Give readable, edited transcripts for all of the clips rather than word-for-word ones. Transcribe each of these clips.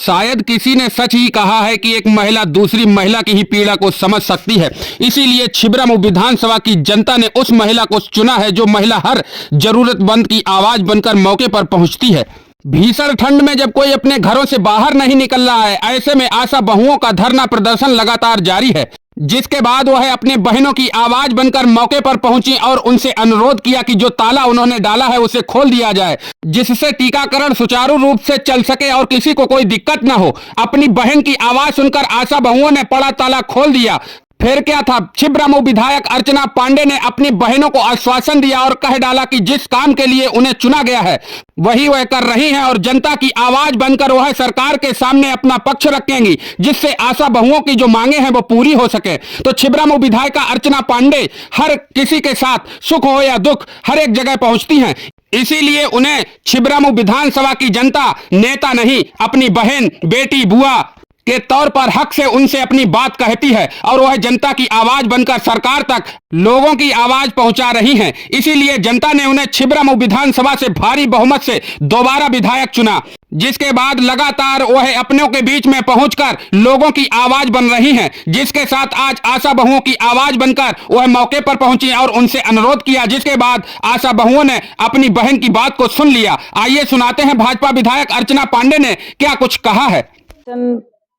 शायद किसी ने सच ही कहा है कि एक महिला दूसरी महिला की ही पीड़ा को समझ सकती है। इसीलिए छिबरामऊ विधानसभा की जनता ने उस महिला को चुना है जो महिला हर जरूरतमंद की आवाज बनकर मौके पर पहुंचती है। भीषण ठंड में जब कोई अपने घरों से बाहर नहीं निकल रहा है, ऐसे में आशा बहुओं का धरना प्रदर्शन लगातार जारी है, जिसके बाद वह अपने बहनों की आवाज बनकर मौके पर पहुंची और उनसे अनुरोध किया कि जो ताला उन्होंने डाला है उसे खोल दिया जाए, जिससे टीकाकरण सुचारू रूप से चल सके और किसी को कोई दिक्कत न हो। अपनी बहन की आवाज सुनकर आशा बहुओं ने पड़ा ताला खोल दिया। फिर क्या था, छिबरामऊ विधायक अर्चना पांडे ने अपनी बहनों को आश्वासन दिया और कह डाला कि जिस काम के लिए उन्हें चुना गया है वही वह कर रही हैं और जनता की आवाज बनकर वह सरकार के सामने अपना पक्ष रखेंगी, जिससे आशा बहुओं की जो मांगे हैं वो पूरी हो सके। तो छिबरामऊ विधायिका अर्चना पांडे हर किसी के साथ सुख हो या दुख हर एक जगह पहुंचती हैं। इसीलिए उन्हें छिबरामऊ विधानसभा की जनता नेता नहीं, अपनी बहन, बेटी, बुआ के तौर पर हक से उनसे अपनी बात कहती है और वह जनता की आवाज बनकर सरकार तक लोगों की आवाज पहुंचा रही हैं। इसीलिए जनता ने उन्हें छिबरामऊ विधानसभा से भारी बहुमत से दोबारा विधायक चुना, जिसके बाद लगातार वह अपनों के बीच में पहुंचकर लोगों की आवाज बन रही हैं, जिसके साथ आज आशा बहुओं की आवाज बनकर वह मौके पर पहुंची और उनसे अनुरोध किया, जिसके बाद आशा बहुओं ने अपनी बहन की बात को सुन लिया। आइए सुनाते हैं भाजपा विधायक अर्चना पांडे ने क्या कुछ कहा है।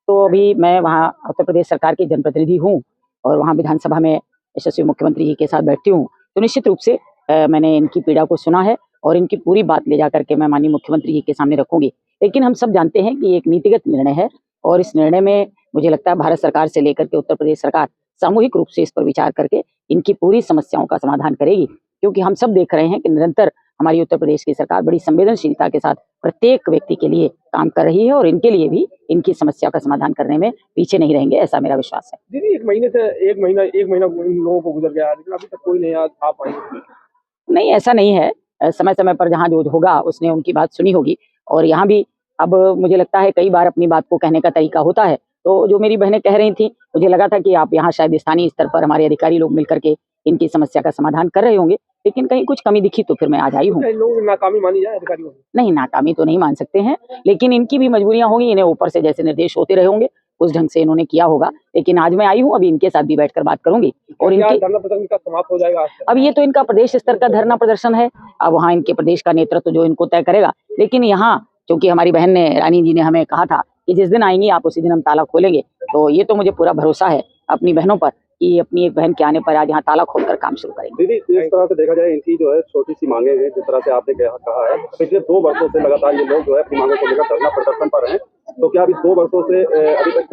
तो अभी मैं वहाँ उत्तर प्रदेश सरकार की जनप्रतिनिधि हूँ और वहाँ विधानसभा में यशस्वी मुख्यमंत्री जी के साथ बैठती हूँ, तो निश्चित रूप से मैंने इनकी पीड़ा को सुना है और इनकी पूरी बात ले जा करके मैं माननीय मुख्यमंत्री जी के सामने रखूंगी। लेकिन हम सब जानते हैं कि एक नीतिगत निर्णय है और इस निर्णय में मुझे लगता है भारत सरकार से लेकर के उत्तर प्रदेश सरकार सामूहिक रूप से इस पर विचार करके इनकी पूरी समस्याओं का समाधान करेगी, क्योंकि हम सब देख रहे हैं कि निरंतर हमारी उत्तर प्रदेश की सरकार बड़ी संवेदनशीलता के साथ प्रत्येक व्यक्ति के लिए काम कर रही है और इनके लिए भी इनकी समस्या का समाधान करने में पीछे नहीं रहेंगे, ऐसा मेरा विश्वास है। दीदी, एक महीना इन लोगों को गुजर गया, लेकिन अभी तक कोई नहीं आ पाए। नहीं, ऐसा नहीं है। समय समय पर जहाँ जो होगा उसने उनकी बात सुनी होगी और यहाँ भी अब मुझे लगता है कई बार अपनी बात को कहने का तरीका होता है। तो जो मेरी बहनें कह रही थी, मुझे लगा था कि आप यहाँ शायद स्थानीय स्तर पर हमारे अधिकारी लोग मिलकर के इनकी समस्या का समाधान कर रहे होंगे, लेकिन कहीं कुछ कमी दिखी तो फिर मैं आज आई हूँ। नाकामी मानी जाए अधिकारियों की? नहीं, नाकामी तो नहीं मान सकते हैं, लेकिन इनकी भी मजबूरियां होंगी। इन्हें ऊपर से जैसे निर्देश होते रहे होंगे उस ढंग से इन्होंने किया होगा, लेकिन आज मैं आई हूँ, अभी इनके साथ भी बैठकर बात करूंगी और इनके धरना प्रदर्शन का समाप्त हो जाएगा। अब ये तो इनका प्रदेश स्तर का धरना प्रदर्शन है, अब वहाँ इनके प्रदेश का नेतृत्व जो इनको तय करेगा। लेकिन यहाँ क्योंकि हमारी बहन ने, रानी जी ने हमें कहा था कि जिस दिन आएंगी आप उसी दिन हम ताला खोलेंगे, तो ये तो मुझे पूरा भरोसा है अपनी बहनों पर कि अपनी एक बहन के आने पर आज यहाँ ताला खोलकर काम शुरू करेंगे। दीदी, इस तरह से देखा जाए इनकी जो है छोटी सी मांगे हैं, जिस तरह से आपने कहा है पिछले 2 वर्षों से लगातार ये लोग जो है अपनी मांगों को लेकर धरना प्रदर्शन पर हैं, तो क्या अभी 2 वर्षों से अभी तक